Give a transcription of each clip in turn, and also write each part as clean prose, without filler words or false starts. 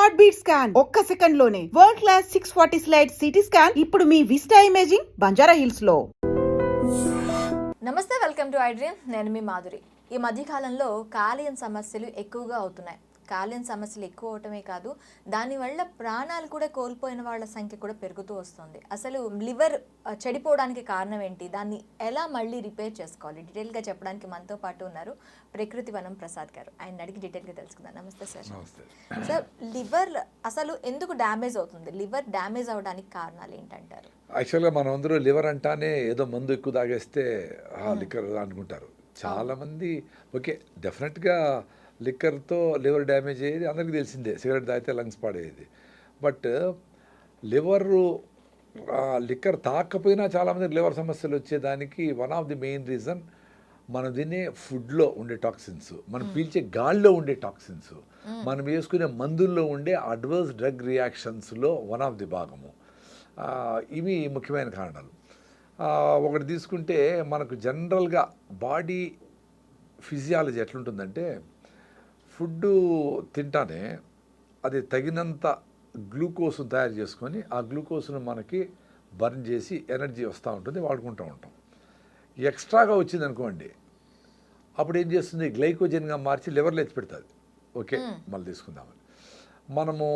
Heart beat scan ఒక్క second లోనే world class 640 slide CT scan ఇప్పుడు మీ విస్టా ఇమేజింగ్ బంజారా హిల్స్ లో. నమస్తే, వెల్కమ్ టు ఐడ్రీమ్. నేను మీ మాధురి. ఈ మధ్యకాలంలో కాలేయం సమస్యలు ఎక్కువగా అవుతున్నాయి. కాలేయం సమస్యలు ఎక్కువ అవటమే కాదు, దానివల్ల ప్రాణాలు కూడా కోల్పోయిన వాళ్ళ సంఖ్య కూడా పెరుగుతూ వస్తుంది. అసలు లివర్ చెడిపోవడానికి కారణం ఏంటి, దాన్ని ఎలా మళ్ళీ రిపేర్ చేసుకోవాలి, డీటెయిల్గా చెప్పడానికి మనతో పాటు ఉన్నారు ప్రకృతి వనం ప్రసాద్ గారు. ఆయన అడిగి డీటెయిల్గా తెలుసుకుందాం. నమస్తే సార్. సార్, లివర్ అసలు ఎందుకు డ్యామేజ్ అవుతుంది? లివర్ డ్యామేజ్ అవడానికి కారణాలు ఏంటంటారు? యాక్చువల్గా మనం అందరూ లివర్ అంటానే ఏదో మందు ఎక్కువ తాగేస్తే లిక్కర్ అనుకుంటారు చాలామంది. ఓకే, డెఫినెట్గా లిక్కర్తో లివర్ డ్యామేజ్ అయ్యేది అందరికీ తెలిసిందే, సిగరెట్ తాగితే లంగ్స్ పాడేది. బట్ లిక్కర్ తాకపోయినా చాలామంది లివర్ సమస్యలు వచ్చేదానికి one of the main reason మనం తినే ఫుడ్లో ఉండే టాక్సిన్స్, మనం పీల్చే గాల్లో ఉండే టాక్సిన్స్, మనం వేసుకునే మందుల్లో ఉండే అడ్వర్స్ డ్రగ్ రియాక్షన్స్లో వన్ ఆఫ్ ది భాగము. ఇవి ముఖ్యమైన కారణాలు. ఒకటి తీసుకుంటే మనకు జనరల్గా బాడీ ఫిజియాలజీ ఎట్లుంటుందంటే, ఫుడ్ తింటానే అది తగినంత గ్లూకోజ్ తయారు చేసుకొని ఆ గ్లూకోజ్ను మనకి బర్న్ చేసి ఎనర్జీ వస్తూ ఉంటుంది, వాడుకుంటూ ఉంటాం. ఎక్స్ట్రాగా వచ్చింది అనుకోండి, అప్పుడు ఏం చేస్తుంది, గ్లైకోజన్గా మార్చి లివర్లో ఎత్తి పెడుతుంది. ఓకే, మళ్ళీ తీసుకుందామని మనము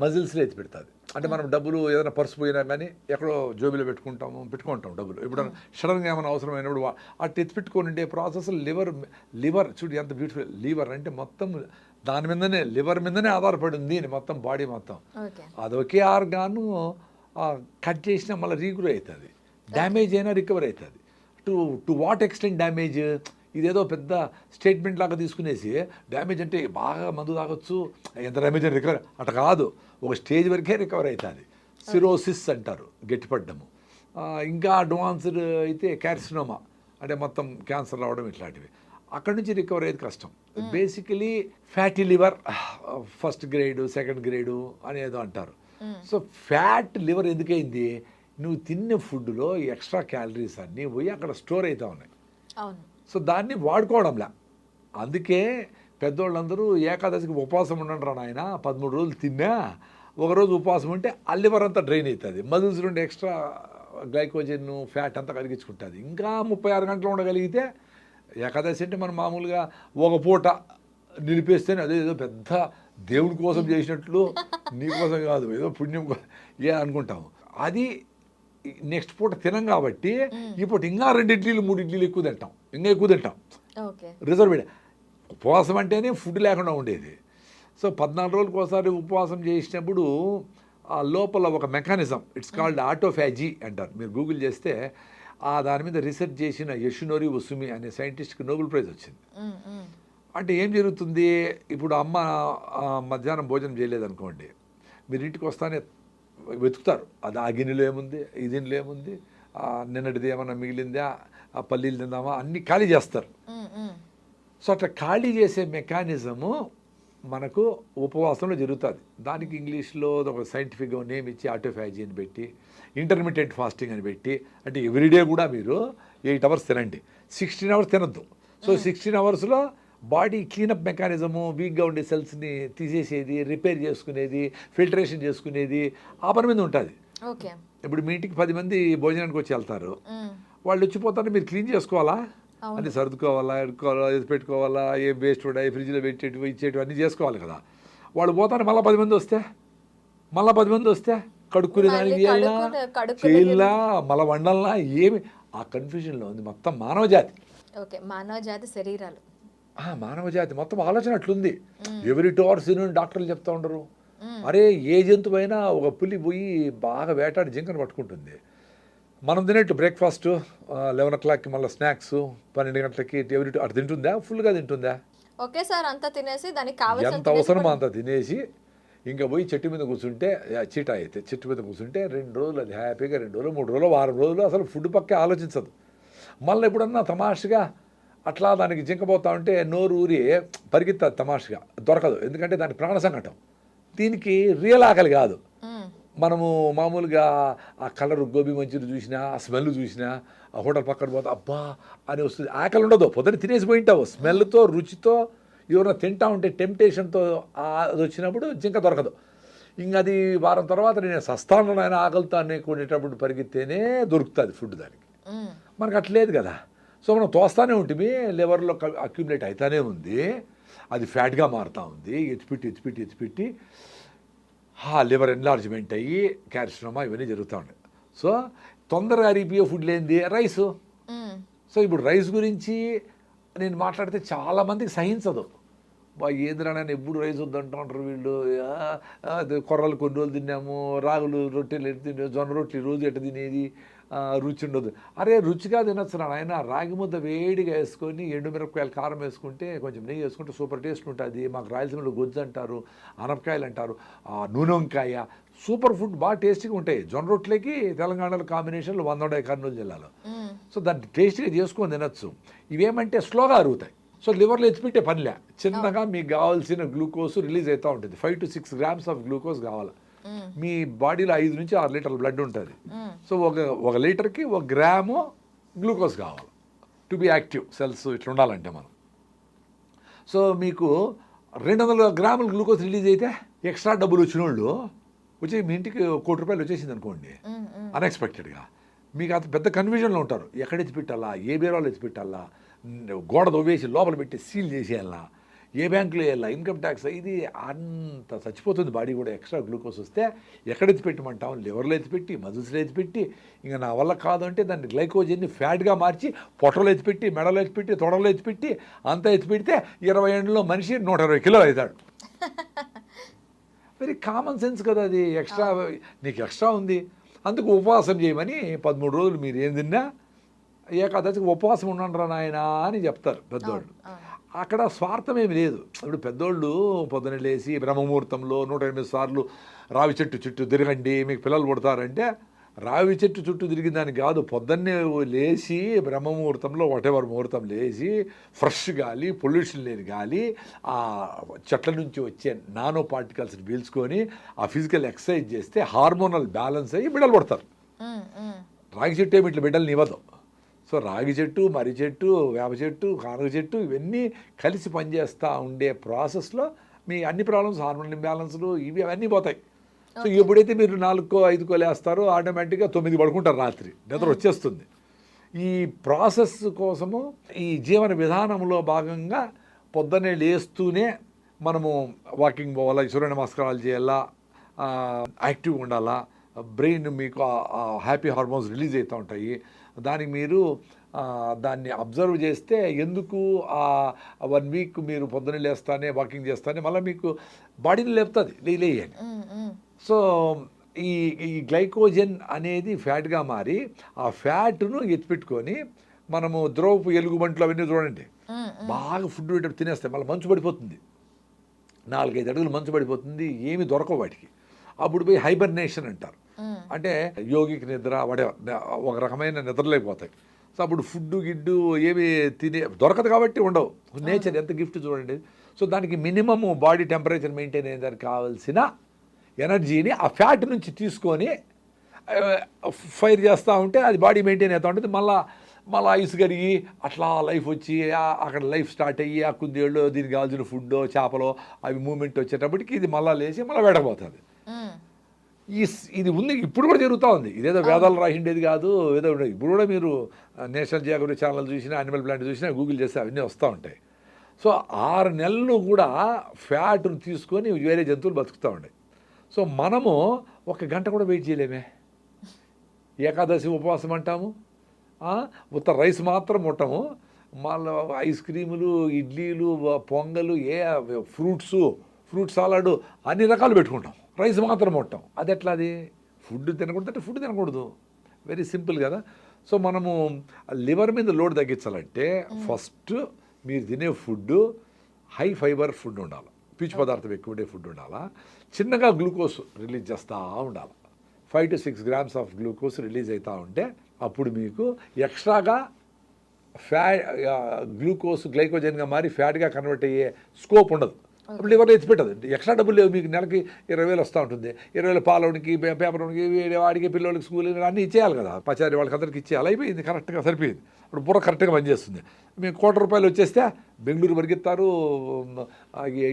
మజిల్స్లో ఎత్తి పెడుతుంది. అంటే మనం డబ్బులు ఏదైనా పర్సు పోయినా కానీ ఎక్కడో జోబీలో పెట్టుకుంటాం డబ్బులు. ఇప్పుడు సడన్గా ఏమైనా అవసరమైనప్పుడు అటు ఎత్తి పెట్టుకొని ఉండే ప్రాసెస్ లివర్ చూడు ఎంత బ్యూటిఫుల్. లివర్ అంటే మొత్తం దాని మీదనే, లివర్ మీదనే ఆధారపడి ఉంది మొత్తం బాడీ మొత్తం. అదొకే ఆర్గాను కట్ చేసినా మళ్ళీ రీగ్రో అవుతుంది, డ్యామేజ్ అయినా రికవర్ అవుతుంది. To what extent damage? ఇదేదో పెద్ద స్టేట్మెంట్ లాగా తీసుకునేసి డ్యామేజ్ అంటే బాగా మందు తాగొచ్చు, ఎంత డ్యామేజ్ అని రికవర్ అట్లా కాదు, ఒక స్టేజ్ వరకే రికవర్ అవుతుంది. సిరోసిస్ అంటారు, గట్టిపడ్డము. ఇంకా అడ్వాన్స్డ్ అయితే క్యార్సినోమా అంటే మొత్తం క్యాన్సర్ రావడం, ఇట్లాంటివి. అక్కడి నుంచి రికవర్ అయ్యేది కష్టం. Basically fatty liver first grade, second grade అనేదో అంటారు. సో ఫ్యాట్ లివర్ ఎందుకైంది? నువ్వు తిన్న ఫుడ్లో ఎక్స్ట్రా క్యాలరీస్ అన్నీ పోయి అక్కడ స్టోర్ అవుతూ ఉన్నాయి. సో దాన్ని వాడుకోవడంలా. అందుకే పెద్దోళ్ళందరూ ఏకాదశికి ఉపవాసం ఉండండి రా నాయన, 13 రోజులు తిన్నా, ఒకరోజు ఉపవాసం ఉంటే ఆ లివర్ అంతా డ్రైన్ అవుతుంది, మజిల్స్ నుండి ఎక్స్ట్రా గ్లైకోజన్ ఫ్యాట్ అంతా కరిగించుకుంటుంది. ఇంకా 36 గంటలు ఉండగలిగితే, ఏకాదశి అంటే మనం మామూలుగా ఒక పూట నిలిపేస్తేనే అదేదో పెద్ద దేవుడి కోసం చేసినట్లు, నీ కోసం కాదు, ఏదో పుణ్యం అనుకుంటాము. అది నెక్స్ట్ పూట తినం కాబట్టి ఇప్పుడు ఇంకా 2 ఇడ్లీలు 3 ఇడ్లీలు ఎక్కువ తింటాం, ఇంకా ఎక్కువ తింటాం. రిజర్వ్ ఉపవాసం అంటేనే ఫుడ్ లేకుండా ఉండేది. సో 14 రోజులకు ఒకసారి ఉపవాసం చేసినప్పుడు ఆ లోపల ఒక మెకానిజం, ఇట్స్ కాల్డ్ ఆటోఫాజీ అంటారు. మీరు గూగుల్ చేస్తే దాని మీద రీసెర్చ్ చేసిన యషునోరి ఉసుమి అనే సైంటిస్ట్కి నోబెల్ ప్రైజ్ వచ్చింది. అంటే ఏం జరుగుతుంది, ఇప్పుడు అమ్మ మధ్యాహ్నం భోజనం చేయలేదనుకోండి, మీరు ఇంటికి వస్తానే వెతుకుతారు, అది ఆ గిన్నెలో ఏముంది, ఈ గిన్నెలో ఏముంది, నిన్నటిది ఏమన్నా మిగిలిందా, ఆ పల్లీలు తిందామా, అన్నీ ఖాళీ చేస్తారు. సో అట్లా ఖాళీ చేసే మెకానిజము మనకు ఉపవాసంలో జరుగుతుంది. దానికి ఇంగ్లీష్లో ఒక సైంటిఫిక్గా నేమ్ ఇచ్చి ఆటోఫాజీ అని పెట్టి, ఇంటర్మీడియట్ ఫాస్టింగ్ అని పెట్టి, అంటే ఎవ్రీడే కూడా మీరు 8 అవర్స్ తినండి, 16 అవర్స్ తినద్దు. సో 16 అవర్స్లో బాడీ క్లీనప్ మెకానిజము, వీక్గా ఉండే సెల్స్ని తీసేసేది, రిపేర్ చేసుకునేది, ఫిల్టరేషన్ చేసుకునేది, ఆ పని మీద ఉంటుంది. ఇప్పుడు మీ ఇంటికి 10 మంది భోజనానికి వచ్చి వెళ్తారు, వాళ్ళు వచ్చిపోతారు, మీరు క్లీన్ చేసుకోవాలా, అన్నీ సర్దుకోవాలా, ఎడుకోవాలా, పెట్టుకోవాలా, ఏం వేస్ట్ ఉన్నాయి ఫ్రిడ్జ్లో పెట్టేటివి ఇచ్చేటివి అన్నీ చేసుకోవాలి కదా. వాళ్ళు పోతారు, మళ్ళీ 10 మంది వస్తే కడుక్కునే దానికి చేయాలా, మళ్ళీ వండాలన్నా, ఏమి ఆ కన్ఫ్యూజన్లో ఉంది మొత్తం మానవజాతి శరీరాలు. మానవజాతి మొత్తం ఆలోచన అట్లుంది. ఎవరి 2 hours డాక్టర్లు చెప్తా ఉండరు. అరే ఏ జంతువు అయినా, ఒక పులి పోయి బాగా వేటాడి జింకను పట్టుకుంటుంది, మనం తినేట్టు బ్రేక్ఫాస్ట్ 11 o'clockకి, మళ్ళీ స్నాక్స్ 12 గంటలకి, ఎవరి అటు తింటుందా, ఫుల్గా తింటుందా? ఒకేసారి అంతా తినేసి దానికి ఎంత అవసరమో అంత తినేసి ఇంకా పోయి చెట్టు మీద కూర్చుంటే, చీట అయితే చెట్టు మీద కూర్చుంటే 2 రోజులు అది హ్యాపీగా, 2 రోజులు 3 రోజులు వారం రోజులు అసలు ఫుడ్ పక్కే ఆలోచించదు. మళ్ళీ ఎప్పుడన్నా తమాషగా అట్లా దానికి జింకపోతా ఉంటే నోరు ఊరి పరిగెత్తుంది, తమాషగా దొరకదు, ఎందుకంటే దాని ప్రాణ సంకటం. దీనికి రియల్ ఆకలి కాదు. మనము మామూలుగా ఆ కలర్ గోబీ మంచూరి చూసినా, ఆ స్మెల్ చూసినా, ఆ హోటల్ పక్కన పోతే అబ్బా అని వస్తుంది, ఆకలి ఉండదు, పొద్దున తినేసి పోయింటావు, స్మెల్తో రుచితో ఎవరైనా తింటా ఉంటే టెంప్టేషన్తో అది వచ్చినప్పుడు జింక దొరకదు. ఇంక అది వారం తర్వాత నేను సస్తాను ఆయన ఆకలితో అనేకునేటప్పుడు పరిగెత్తేనే దొరుకుతుంది ఫుడ్ దానికి. మనకు అట్లేదు కదా. సో మనం తోస్తానే ఉంటుంది, లివర్లో అక్యుములేట్ అవుతానే ఉంది, అది ఫ్యాట్గా మారుతూ ఉంది, ఎత్తిపెట్టి లివర్ ఎన్లార్జ్మెంట్ అయ్యి క్యాల్షియోమా ఇవన్నీ జరుగుతూ ఉన్నాయి. సో తొందరగా అరిగిపోయే ఫుడ్ లేనిది రైసు. సో ఇప్పుడు రైస్ గురించి నేను మాట్లాడితే చాలామందికి సహించదు. ఏందిరా నేను ఎప్పుడు రైస్ వద్దంటారు వీళ్ళు, కొర్రలు కొన్ని రోజులు తిన్నాము, రాగులు రొట్టెలు ఎట్టు తిన్నాము, జొన్న రొట్టెలు రోజు ఎట్ట తినేది, రుచి ఉండదు. అరే రుచిగా తినొచ్చు ఆయన, రాగి ముద్ద వేడిగా వేసుకొని ఎండుమిరపకాయలు కారం వేసుకుంటే కొంచెం నెయ్యి వేసుకుంటే సూపర్ టేస్ట్ ఉంటుంది. మాకు రాయలసీమలో గొజ్జు అంటారు, ఆనపకాయలు అంటారు, నూనె వంకాయ సూపర్ ఫుడ్ బాగా టేస్టీగా ఉంటాయి. జొన్న రొట్టెలకి తెలంగాణలో కాంబినేషన్లు 100 ఉన్నాయి కర్నూలు జిల్లాలో. సో దాన్ని టేస్టీగా చేసుకొని తినొచ్చు. ఇవేమంటే స్లోగా అరుగుతాయి. సో లివర్లో ఎత్తిపెట్టే పనిలే, చిన్నగా మీకు కావాల్సిన గ్లూకోజ్ రిలీజ్ అవుతూ ఉంటుంది. 5 to 6 grams ఆఫ్ గ్లూకోజ్ కావాలి. మీ బాడీలో 5 నుంచి 6 లీటర్ల బ్లడ్ ఉంటుంది. సో ఒక లీటర్కి 1 గ్రాము గ్లూకోజ్ కావాలి టు బి యాక్టివ్ సెల్స్ ఇట్లా ఉండాలంటే మనం. సో మీకు 200 గ్రాముల గ్లూకోజ్ రిలీజ్ అయితే ఎక్స్ట్రా డబ్బులు వచ్చిన వాళ్ళు వచ్చి మీ ఇంటికి ₹1 కోటి వచ్చేసింది అనుకోండి అన్ఎక్స్పెక్టెడ్గా, మీకు అంత పెద్ద కన్ఫ్యూజన్లో ఉంటారు. ఎక్కడ ఎత్తిపెట్టాలా, ఏ బీరాలో ఎత్తిపెట్టాలా, గోడ దొవ్వేసి లోపల పెట్టి సీల్ చేసేయాలా, ఏ బ్యాంకులో వేయాలా, ఇన్కమ్ ట్యాక్స్, ఇది అంత చచ్చిపోతుంది బాడీ కూడా. ఎక్స్ట్రా గ్లూకోజ్ వస్తే ఎక్కడ ఎత్తిపెట్టమంటాం, లివర్లో ఎత్తిపెట్టి, మజిల్స్లో ఎత్తిపెట్టి, ఇంకా నా వల్ల కాదు అంటే దాన్ని గ్లైకోజన్ని ఫ్యాట్గా మార్చి పొట్టలో ఎత్తిపెట్టి, మెడలో ఎత్తిపెట్టి, తొడలో ఎత్తిపెట్టి, అంతా ఎత్తిపెడితే 20 ఏళ్ళలో మనిషి 120 కిలోలు అవుతాడు. వెరీ కామన్ సెన్స్ కదా అది. ఎక్స్ట్రా నీకు ఎక్స్ట్రా ఉంది, అందుకు ఉపవాసం చేయమని 13 రోజులు మీరు ఏం తిన్నా ఏకాదశికి ఉపవాసం ఉండండిరా నాయనా అని చెప్తారు పెద్దోళ్ళు. అక్కడ స్వార్థం ఏమి లేదు. ఇప్పుడు పెద్దోళ్ళు పొద్దున లేచి బ్రహ్మముహూర్తంలో 108 సార్లు రావి చెట్టు చుట్టూ తిరగండి మీకు పిల్లలు పుడతారంటే రావి చెట్టు చుట్టూ తిరిగిన దానికి కాదు. పొద్దున్నే లేచి బ్రహ్మముహూర్తంలో వాటెవర్ ముహూర్తం లేచి ఫ్రెష్ గాలి, పొల్యూషన్ లేని గాలి, ఆ చెట్ల నుంచి వచ్చే నానో పార్టికల్స్ని పీల్చుకొని ఆ ఫిజికల్ ఎక్సర్సైజ్ చేస్తే హార్మోనల్ బ్యాలెన్స్ అయ్యి బిడ్డలు పడతారు. రాగి చెట్టు ఏమి ఇట్లా బిడ్డలు ఇవ్వదు. సో రాగి చెట్టు, మర్రి చెట్టు, వేప చెట్టు, కానుగ చెట్టు ఇవన్నీ కలిసి పనిచేస్తూ ఉండే ప్రాసెస్లో మీ అన్ని ప్రాబ్లమ్స్, హార్మోనల్ ఇంబ్యాలెన్స్లు ఇవి అవన్నీ పోతాయి. సో ఎప్పుడైతే మీరు 4కో 5కో లేస్తారో ఆటోమేటిక్గా 9 పడుకుంటారు, రాత్రి నిద్ర వచ్చేస్తుంది. ఈ ప్రాసెస్ కోసము ఈ జీవన విధానంలో భాగంగా పొద్దున్నే లేస్తూనే మనము వాకింగ్ పోవాలా, సూర్య నమస్కారాలు చేయాలా, యాక్టివ్గా ఉండాలా, బ్రెయిన్ మీకు హ్యాపీ హార్మోన్స్ రిలీజ్ అవుతూ ఉంటాయి. దానికి మీరు దాన్ని అబ్జర్వ్ చేస్తే ఎందుకు 1 వీక్ మీరు పొద్దున్నే లేస్తానే వాకింగ్ చేస్తానే మళ్ళీ మీకు బాడీని లేపుతుంది లేయని. సో ఈ గ్లైకోజన్ అనేది ఫ్యాట్గా మారి ఆ ఫ్యాట్ను ఎత్తిపెట్టుకొని మనము ద్రవపు ఎలుగుబంట్లు అవన్నీ చూడండి బాగా ఫుడ్ తినేస్తాయి, మళ్ళీ మంచు పడిపోతుంది, 4-5 అడుగులు మంచు పడిపోతుంది, ఏమి దొరకవు వాటికి. అప్పుడు పోయి హైబర్నేషన్ అంటారు, అంటే యోగికి నిద్ర ఒక రకమైన నిద్రలేకపోతాయి. సో అప్పుడు ఫుడ్ గిడ్డు ఏమి దొరకదు కాబట్టి ఉండవు. నేచర్ ఎంత గిఫ్ట్ చూడండి. సో దానికి మినిమము బాడీ టెంపరేచర్ మెయింటైన్ అయ్యేదానికి కావాల్సిన ఎనర్జీని ఆ ఫ్యాట్ నుంచి తీసుకొని ఫైర్ చేస్తూ ఉంటే అది బాడీ మెయింటైన్ అవుతూ ఉంటుంది. మళ్ళీ ఐస్ కరిగి అట్లా లైఫ్ వచ్చి అక్కడ లైఫ్ స్టార్ట్ అయ్యి ఆ కుందేళ్ళు దీనికి కావాల్సిన ఫుడ్ చేపలు అవి మూమెంట్ వచ్చేటప్పటికి ఇది మళ్ళీ లేచి మళ్ళీ వేడకపోతుంది. ఇది ఉంది, ఇప్పుడు కూడా జరుగుతూ ఉంది. ఇదేదో వేదాలు రాసిండేది కాదు, ఏదో ఇప్పుడు కూడా మీరు నేషనల్ జియోగ్రఫీ ఛానల్ చూసినా, యానిమల్ ప్లాంట్ చూసినా, గూగుల్ చేస్తే అవన్నీ వస్తూ ఉంటాయి. సో 6 నెలలు కూడా ఫ్యాట్ను తీసుకొని వేరే జంతువులు బతుకుతూ ఉన్నాయి. సో మనము 1 గంట కూడా వెయిట్ చేయలేమే. ఏకాదశి ఉపవాసం అంటాము, ఉత్త రైస్ మాత్రం ముట్టము, మళ్ళీ ఐస్ క్రీములు, ఇడ్లీలు, పొంగలు, ఫ్రూట్ సాలాడు అన్ని రకాలు పెట్టుకుంటాం, రైస్ మాత్రం ముట్టాం. అది ఎట్లా? అది ఫుడ్ తినకూడదు అంటే ఫుడ్ తినకూడదు, వెరీ సింపుల్ కదా. సో మనము లివర్ మీద లోడ్ తగ్గించాలంటే ఫస్ట్ మీరు తినే ఫుడ్ హై ఫైబర్ ఫుడ్ ఉండాలి, పీచు పదార్థం ఎక్కువ ఉండే ఫుడ్ ఉండాలా, చిన్నగా గ్లూకోజ్ రిలీజ్ చేస్తూ ఉండాలి. 5 to 6 grams of glucose release అవుతూ ఉంటే అప్పుడు మీకు ఎక్స్ట్రాగా గ్లూకోజ్ గ్లైకోజన్గా మారి ఫ్యాట్గా కన్వర్ట్ అయ్యే స్కోప్ ఉండదు. అప్పుడు లివర్లో ఎత్తిపెట్టదు. ఎక్స్ట్రా డబ్బులు లేవు మీకు, నెలకి 20,000 వస్తూ ఉంటుంది. 20,000 పాలవునికి, పేపర్ వాడికి, పిల్లలకి స్కూల్ అన్నీ ఇచ్చేయాలి కదా, పచారి వాళ్ళకి అందరికి ఇచ్చేయాలి. అయిపోయింది, కరెక్ట్గా సరిపోయింది. ఇప్పుడు బుర్ర కరెక్ట్గా పనిచేస్తుంది. మీకు ₹1,00,00,000 వచ్చేస్తే బెంగళూరు పరిగెత్తారు,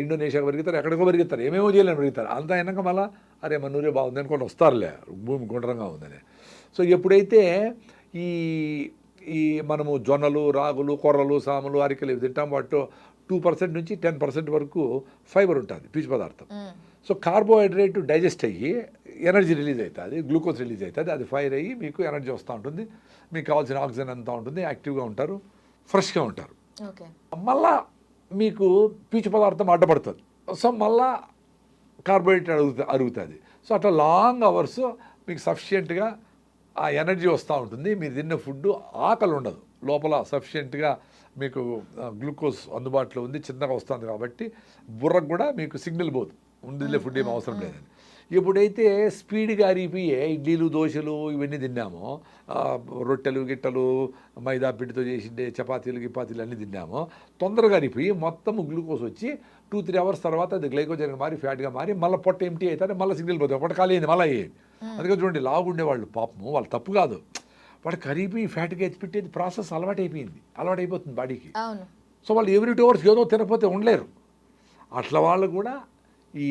ఇండోనేషియా పరిగెత్తారు, ఎక్కడికో పరిగెత్తారు, ఏమేమో చేయలేని పరిగెత్తారు. అంతా అయినాక మళ్ళీ అరే మన ఊరే బాగుంది అనుకోండి వస్తారులే, భూమి గుండ్రంగా ఉందని. సో ఎప్పుడైతే ఈ మనము జొన్నలు, రాగులు, కొర్రలు, సాములు, అరికెలు ఇవి తింటాం, వాటిలో 2% నుంచి 10% వరకు ఫైబర్ ఉంటుంది, పీచు పదార్థం. సో కార్బోహైడ్రేట్ డైజెస్ట్ అయ్యి ఎనర్జీ రిలీజ్ అవుతుంది, గ్లూకోజ్ రిలీజ్ అవుతుంది, అది ఫైర్ అయ్యి మీకు ఎనర్జీ వస్తూ ఉంటుంది, మీకు కావాల్సిన ఆక్సిజన్ అంతా ఉంటుంది, యాక్టివ్గా ఉంటారు, ఫ్రెష్గా ఉంటారు. మళ్ళా మీకు పీచు పదార్థం అడ్డపడుతుంది, సో మళ్ళా కార్బోహైడ్రేట్ అరుగుతుంది. సో అట్లా లాంగ్ అవర్స్ మీకు సఫిషియెంట్గా ఆ ఎనర్జీ వస్తూ ఉంటుంది. మీరు తిన్న ఫుడ్ ఆకలి ఉండదు, లోపల సఫిషియెంట్గా మీకు గ్లూకోజ్ అందుబాటులో ఉంది, చిన్నగా వస్తుంది కాబట్టి బుర్రకు కూడా మీకు సిగ్నల్ పోదు, ఉండిలే ఫుడ్ ఏం అవసరం లేదని. ఎప్పుడైతే స్పీడ్గా అరిగిపోయే ఇడ్లీలు, దోశలు ఇవన్నీ తిన్నామో, రొట్టెలు గిట్టలు, మైదా పిండితో చేసిండే చపాతీలు గిపాతీలు అన్నీ తిన్నామో, తొందరగా అరిగిపోయి మొత్తం గ్లూకోజ్ వచ్చి 2-3 అవర్స్ తర్వాత అది గ్లైకోజన్గా మారి ఫ్యాట్గా మారి మళ్ళీ పొట్ట ఎంటీ అవుతుంది, మళ్ళీ సిగ్నల్ పోతుంది, పొట్ట ఖాళీ అయింది మళ్ళీ అయ్యేది. అందుకే చూడండి లాగుండేవాళ్ళు పాపము, వాళ్ళు తప్పు కాదు, వాడు కరిగిపోయి ఫ్యాట్గా ఎత్తిపెట్టేది ప్రాసెస్ అలవాటైపోతుంది బాడీకి. సో వాళ్ళు ఎవ్రీ 2 అవర్స్ ఏదో తినకపోతే ఉండలేరు. అట్లా వాళ్ళు కూడా ఈ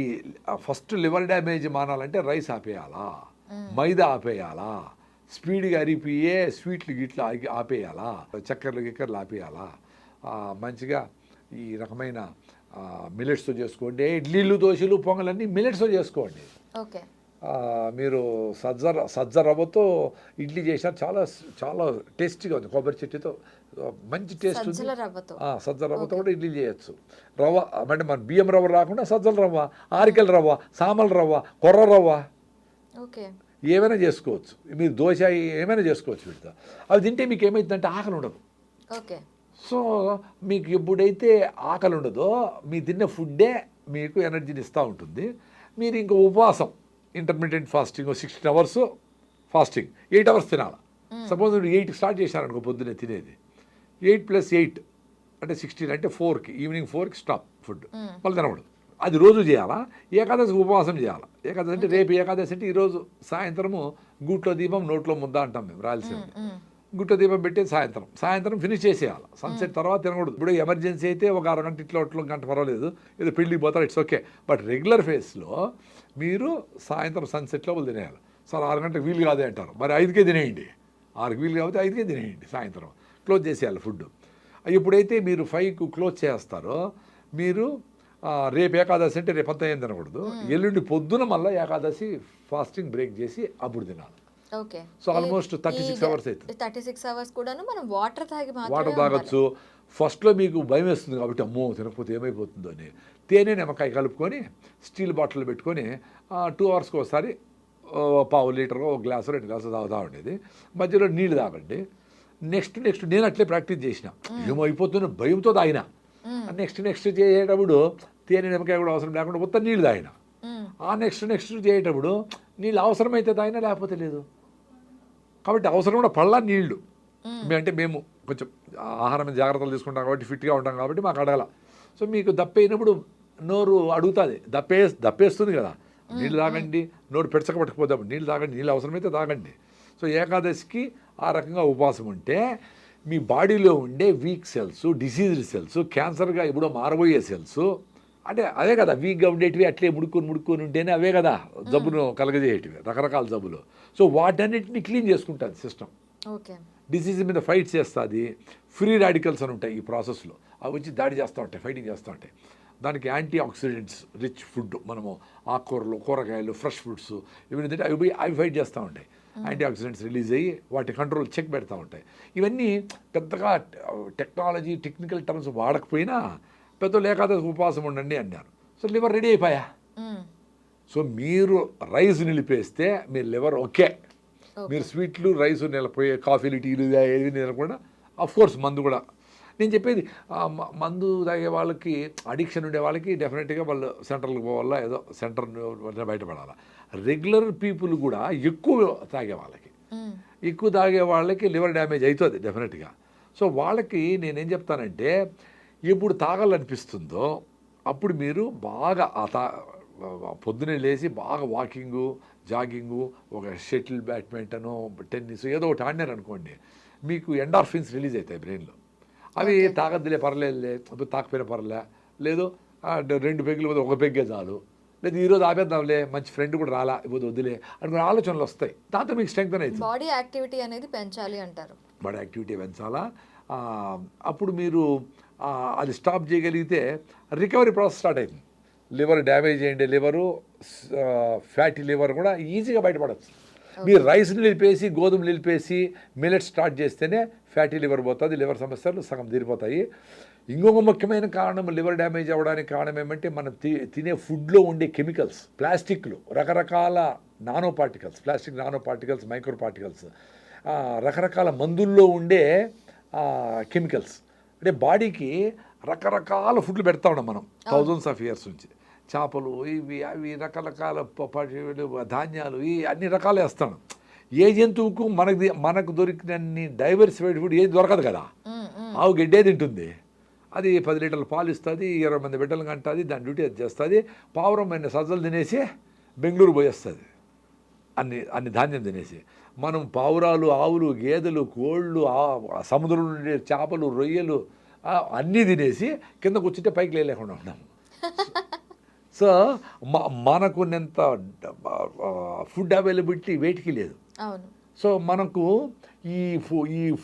ఫస్ట్ లివర్ డ్యామేజ్ మానాలంటే రైస్ ఆపేయాలా, మైదా ఆపేయాలా, స్పీడ్గా అరిగిపోయే స్వీట్లు గిట్లు ఆపేయాలా, చక్కెరలు ఆపేయాలా, మంచిగా ఈ రకమైన మిల్లెట్స్తో చేసుకోండి. ఇడ్లీలు, దోశలు, పొంగలన్నీ మిల్లెట్స్తో చేసుకోండి. మీరు సజ్జ రవ్వతో ఇడ్లీ చేసినా చాలా చాలా టేస్టీగా ఉంది, కొబ్బరి చెట్టుతో మంచి టేస్ట్ ఉంది. సజ్జ రవ్వతో కూడా ఇడ్లీ చేయొచ్చు. రవ్వ అంటే మన బియ్యం రవ్వ రాకుండా సజ్జల రవ్వ, ఆరికెల రవ్వ, సామల రవ్వ, కొర్ర రవ్వ ఏమైనా చేసుకోవచ్చు. మీరు దోశ ఏమైనా చేసుకోవచ్చు వీటితో. అవి తింటే మీకు ఏమవుతుందంటే ఆకలి ఉండదు. సో మీకు ఎప్పుడైతే ఆకలి ఉండదో మీ తిన్న ఫుడ్డే మీకు ఎనర్జీని ఇస్తూ ఉంటుంది. మీరు ఇంకా ఉపవాసం, intermediate fasting 16 hours fasting, 8 hours తినాలి. సపోజ్ మీరు 8కి స్టార్ట్ చేశారనుకో పొద్దున్నే తినేది, 8 + 8 అంటే 16, అంటే 4కి, ఈవినింగ్ 4కి స్టాప్ ఫుడ్, మళ్ళీ తినకూడదు. అది రోజు చేయాలా. ఏకాదశి ఉపవాసం చేయాలా. ఏకాదశి అంటే రేపు ఏకాదశి అంటే ఈరోజు సాయంత్రము గూట్లో దీపం నోట్లో ముద్ద అంటాం మేము రాయలసీమ. గుట్ట దీపం పెట్టేది సాయంత్రం ఫినిష్ చేసేయాలి. సన్సెట్ తర్వాత తినకూడదు. ఇప్పుడు ఎమర్జెన్సీ అయితే ఒక అరగంట ఇట్లా గంట పర్వాలేదు, ఏదో పెళ్ళికి పోతారు, ఇట్స్ ఓకే. బట్ రెగ్యులర్ ఫేస్లో మీరు సాయంత్రం సన్సెట్లో వాళ్ళు తినేయాలి. సార్ 6 గంటలకు వీలు కాదే అంటారు, మరి 5కే తినేయండి. 6కి వీలు కాబట్టి 5కే తినేయండి. సాయంత్రం క్లోజ్ చేసేయాలి ఫుడ్. ఎప్పుడైతే మీరు 5కు క్లోజ్ చేస్తారో మీరు రేపు ఏకాదశి అంటే రేపంతా ఏం తినకూడదు. ఎల్లుండి పొద్దున మళ్ళీ ఏకాదశి ఫాస్టింగ్ బ్రేక్ చేసి అప్పుడు తినాలి. సో ఆల్మోస్ట్ 36 అవర్స్ అవుతుంది. 36 అవర్స్ కూడాను మనం వాటర్ తాగొచ్చు. ఫస్ట్లో మీకు భయం వేస్తుంది కాబట్టి అమ్మో తినకపోతే ఏమైపోతుందో అని తేనె నిమ్మకాయ కలుపుకొని స్టీల్ బాటిల్ పెట్టుకొని 2 అవర్స్కి ఒకసారి పావు లీటర్, 1 గ్లాసు 2 గ్లాసులు తాగుతూ ఉండేది. మధ్యలో నీళ్ళు తాగండి. నెక్స్ట్ నేను అట్లే ప్రాక్టీస్ చేసిన, ఏమైపోతుందో భయంతో తాగిన. నెక్స్ట్ చేసేటప్పుడు తేనె నిమ్మకాయ కూడా అవసరం లేకుండా మొత్తం నీళ్ళు తాగిన. ఆ నెక్స్ట్ చేసేటప్పుడు నీళ్ళు అవసరమైతే తాగినా, లేకపోతే లేదు. కాబట్టి అవసరం కూడా పళ్ళ నీళ్లు. అంటే మేము కొంచెం ఆహారం జాగ్రత్తలు తీసుకుంటాం కాబట్టి ఫిట్గా ఉంటాం కాబట్టి మాకు అడగల. సో మీకు దప్పైనప్పుడు నోరు అడుగుతుంది, దప్పేస్తుంది కదా, నీళ్ళు తాగండి. నోరు పెడచకపట్టకపోతే నీళ్ళు తాగండి, నీళ్ళు అవసరమైతే తాగండి. సో ఏకాదశికి ఆ రకంగా ఉపవాసం ఉంటే మీ బాడీలో ఉండే వీక్ సెల్స్, డిసీజ్డ్ సెల్స్, క్యాన్సర్గా ఎప్పుడో మారబోయే సెల్స్, అంటే అదే కదా వీక్గా ఉండేటివి, అట్లే ముడుక్కొని ఉంటేనే అవే కదా జబ్బును కలగజేయేటివి, రకరకాల జబ్బులు. సో వాటన్నిటిని క్లీన్ చేసుకుంటుంది సిస్టమ్. డిసీజ్ మీద ఫైట్ చేస్తుంది. ఫ్రీ రాడికల్స్ అని ఉంటాయి ఈ ప్రాసెస్లో, అవి వచ్చి దాడి చేస్తూ ఉంటాయి, ఫైటింగ్ చేస్తూ ఉంటాయి. దానికి యాంటీ ఆక్సిడెంట్స్ రిచ్ ఫుడ్, మనము ఆకుకూరలు, కూరగాయలు, ఫ్రెష్ ఫుడ్స్ ఇవన్నీ తింటే అవి ఫైట్ చేస్తూ ఉంటాయి. యాంటీ ఆక్సిడెంట్స్ రిలీజ్ అయ్యి వాటి కంట్రోల్ చెక్ పెడతా ఉంటాయి. ఇవన్నీ పెద్దగా టెక్నికల్ టర్మ్స్ వాడకపోయినా పెద్దలు ఏకాదశి ఉపవాసం ఉండండి అన్నారు. సో లివర్ రెడీ అయిపోయా. సో మీరు రైస్ నిలిపేస్తే మీ లివర్ ఓకే. మీరు స్వీట్లు, రైస్ నిలిపోయే, కాఫీలు, టీలు ఏవి నిలకుండా, అఫ్కోర్స్ మందు కూడా. నేను చెప్పేది మందు తాగే వాళ్ళకి, అడిక్షన్ ఉండే వాళ్ళకి డెఫినెట్గా వాళ్ళు సెంటర్లకు పోవాలా, ఏదో సెంటర్ బయటపడాలా. రెగ్యులర్ పీపుల్ కూడా ఎక్కువ తాగే వాళ్ళకి లివర్ డ్యామేజ్ అవుతుంది డెఫినెట్గా. సో వాళ్ళకి నేనేం చెప్తానంటే, ఎప్పుడు తాగాలనిపిస్తుందో అప్పుడు మీరు బాగా పొద్దునే లేచి బాగా వాకింగు, జాగింగు, ఒక షటిల్, బ్యాడ్మింటను, టెన్నిస్ ఏదో ఒకటి ఆడినారు అనుకోండి, మీకు ఎండార్ఫిన్స్ రిలీజ్ అవుతాయి బ్రెయిన్లో. అవి తాగద్దులే పర్లేదులే, తాకపోయినా పర్లే, లేదు 2 పెగ్గులు పోతే 1 పెగ్గే చాలు, లేదు ఈరోజు ఆపేద్దాంలే, మంచి ఫ్రెండ్ కూడా రాలా ఇప్పుడు వద్దులే అనుకునే ఆలోచనలు వస్తాయి. దాంతో మీకు స్ట్రెంగ్త్ అవుతుంది. బాడీ యాక్టివిటీ అనేది పెంచాలి అంటారు. బాడీ యాక్టివిటీ పెంచాలా. అప్పుడు మీరు అది స్టాప్ చేయగలిగితే రికవరీ ప్రాసెస్ స్టార్ట్ అవుతుంది. లివర్ డ్యామేజ్ అయ్యిండే లివరు, ఫ్యాటీ లివర్ కూడా ఈజీగా బయటపడచ్చు. మీరు రైస్ని నిలిపేసి, గోధుమలు నిలిపేసి, మిల్లెట్ స్టార్ట్ చేస్తేనే ఫ్యాటీ లివర్ పోతుంది, లివర్ సమస్యలు సగం తీరిపోతాయి. ఇంకొక ముఖ్యమైన కారణం లివర్ డ్యామేజ్ అవ్వడానికి కారణం ఏమంటే మనం తినే ఫుడ్లో ఉండే కెమికల్స్, ప్లాస్టిక్లు, రకరకాల nano particles, plastic nano particles, micro particles, రకరకాల మందుల్లో ఉండే కెమికల్స్. అంటే బాడీకి రకరకాల ఫుడ్లు పెడతా ఉన్నాం మనం థౌజండ్స్ ఆఫ్ ఇయర్స్ నుంచి. చేపలు, ఇవి అవి రకరకాల ధాన్యాలు, ఈ అన్ని రకాలు వేస్తాను. ఏ జంతువుకు మనకు దొరికినన్ని డైవర్సిఫైడ్ ఫుడ్ ఏది దొరకదు కదా. ఆవు గడ్డే తింటుంది, అది 10 లీటర్ల పాలు ఇస్తుంది, 20 మంది బిడ్డలు కంటుంది, దాని డ్యూటీ అది చేస్తుంది. పావురమైన సజ్జలు తినేసి బెంగళూరు పోయేస్తుంది అన్ని ధాన్యం తినేసి. మనం పావురాలు, ఆవులు, గేదెలు, కోళ్ళు, సముద్రంలో ఉండే చేపలు, రొయ్యలు అన్నీ తినేసి కింద కూర్చుంటే పైకి లేకుండా ఉన్నాము. సో మనకున్నంత ఫుడ్ అవైలబిలిటీ వేటికి లేదు. సో మనకు ఈ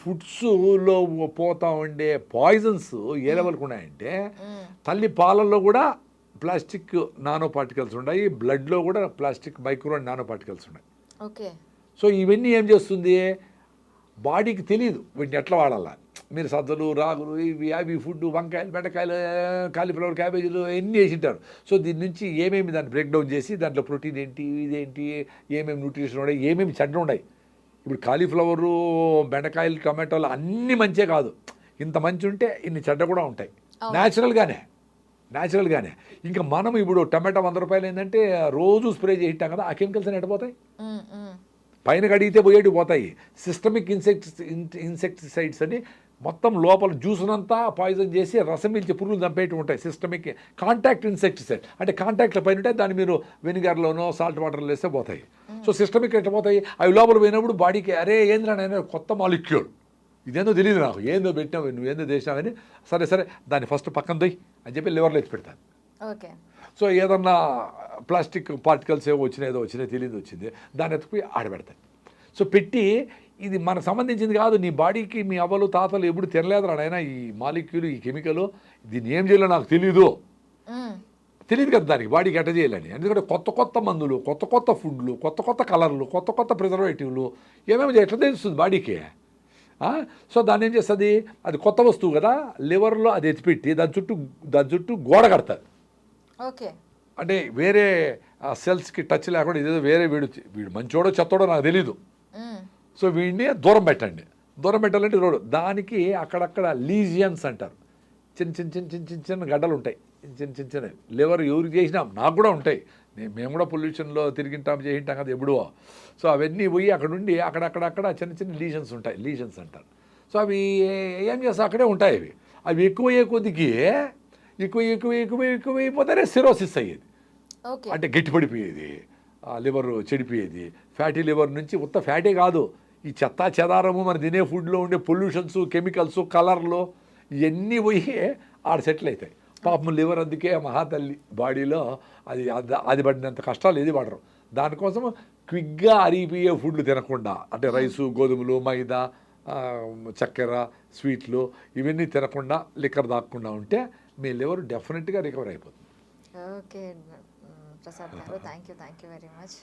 ఫుడ్స్లో పోతా ఉండే పాయిజన్స్ ఏ లెవెల్కి ఉన్నాయంటే, తల్లి పాలల్లో కూడా ప్లాస్టిక్ నానో పార్టికల్స్ ఉన్నాయి, బ్లడ్లో కూడా plastic micro and nano particles ఉన్నాయి. ఓకే. సో ఇవన్నీ ఏం చేస్తుంది, బాడీకి తెలియదు వీటిని ఎట్లా వాడాలా. మీరు సజ్జలు, రాగులు, ఇవి అవి ఫుడ్, వంకాయలు, బెండకాయలు, కాలీఫ్లవర్, క్యాబేజీలు ఎన్ని వేసింటారు. సో దీని నుంచి ఏమేమి దాన్ని బ్రేక్ డౌన్ చేసి దాంట్లో ప్రోటీన్ ఏంటి, ఇదేంటి, ఏమేమి న్యూట్రిషన్ ఉన్నాయి, ఏమేమి చెడ్డ ఉన్నాయి. ఇప్పుడు కాలీఫ్లవరు, బెండకాయలు, టమాటోలు అన్నీ మంచే కాదు, ఇంత మంచి ఉంటే ఇన్ని చెడ్డ కూడా ఉంటాయి న్యాచురల్గానే. ఇంకా మనం ఇప్పుడు టమాటా 100 రూపాయలు ఏంటంటే రోజు స్ప్రే చేయింటాం కదా, ఆ కెమికల్స్ అని ఎట్టపోతాయి, పైన కడిగితే పోయేటి పోతాయి. సిస్టమిక్ ఇన్సెక్టిసైడ్స్ అని మొత్తం లోపల జ్యూస్నంతా పాయిజన్ చేసి రసం పీల్చి పురుగులు చంపేటి ఉంటాయి. సిస్టమిక్ కాంటాక్ట్ ఇన్సెక్టిసైడ్ అంటే కాంటాక్ట్లో పైన ఉంటే దాన్ని మీరు వెనిగర్లోనో సాల్ట్ వాటర్లో వేస్తే పోతాయి. సో సిస్టమిక్ ఎట్లా పోతాయి, అవి లోపల పోయినప్పుడు బాడీకి అరే ఏంద్రనైనా కొత్త మాలిక్యూల్, ఇదేందో తెలియదు నాకు, ఏందో పెట్టినావు నువ్వేందో చేసినావని, సరే దాన్ని ఫస్ట్ పక్కన దొయ్యి అని చెప్పి లివర్లో ఎత్తి పెడతాను. ఓకే. సో ఏదన్నా ప్లాస్టిక్ పార్టికల్స్ ఏదో వచ్చినాయి తెలియదు వచ్చింది, దాన్ని ఎత్తుకుపోయి ఆడబెడతాయి. సో పెట్టి ఇది మనకు సంబంధించింది కాదు, నీ బాడీకి మీ అవ్వలు తాతలు ఎప్పుడు తినలేదురా నాయన ఈ మాలిక్యూల్, ఈ కెమికల్, దీన్ని ఏం చేయాలో నాకు తెలియదు కదా దానికి బాడీకి ఎట్ట చేయాలని. ఎందుకంటే కొత్త మందులు, కొత్త ఫుడ్లు, కొత్త కలర్లు, కొత్త ప్రిజర్వేటివ్లు ఏమేమి ఎట్లా తెలుస్తుంది బాడీకి. సో దాన్ని ఏం చేస్తుంది, అది కొత్త వస్తువు కదా, లివర్లో అది ఎత్తిపెట్టి దాని చుట్టూ గోడ కడతాది. ఓకే. అంటే వేరే సెల్స్కి టచ్ లేకుండా ఇదేదో వేరే వీడు మంచోడో చెత్తోడో నాకు తెలీదు. సో వీడిని దూరం పెట్టాలంటే రోడ్డు, దానికి అక్కడక్కడ లీజియన్స్ అంటారు, చిన్న గడ్డలు ఉంటాయి, చిన్న లివర్ ఎవరికి చేసినాం నాకు కూడా ఉంటాయి, మేము కూడా పొల్యూషన్లో చేయింటాం కదా ఎప్పుడో. సో అవన్నీ పోయి అక్కడ నుండి అక్కడక్కడ చిన్న లీజన్స్ ఉంటాయి, లీజన్స్ అంటారు. సో అవి ఏం చేస్తా అక్కడే ఉంటాయి. అవి ఎక్కువ కొద్దికి ఎక్కువైపోతేనే సిరోసిస్ అయ్యేది, అంటే గట్టిపడిపోయేది, లివర్ చెడిపోయేది. ఫ్యాటీ లివర్ నుంచి ఉత్త ఫ్యాటే కాదు, ఈ చెదారము మన తినే ఫుడ్లో ఉండే పొల్యూషన్స్, కెమికల్స్, కలర్లు ఇవన్నీ పోయి ఆడ సెటిల్ అవుతాయి. పాపం లివర్ అందుకే మహాతల్లి బాడీలో అది పడినంత కష్టాలు ఏది పడరు. దానికోసం క్విక్గా అరిగిపోయే ఫుడ్లు తినకుండా, అంటే రైసు, గోధుమలు, మైదా, చక్కెర, స్వీట్లు ఇవన్నీ తినకుండా, లిక్కర్ తాగకుండా ఉంటే మీ లివర్ డెఫినెట్గా రికవర్ అయిపోతుంది. ఓకే ప్రసాద్ గారు, థ్యాంక్ యూ వెరీ మచ్.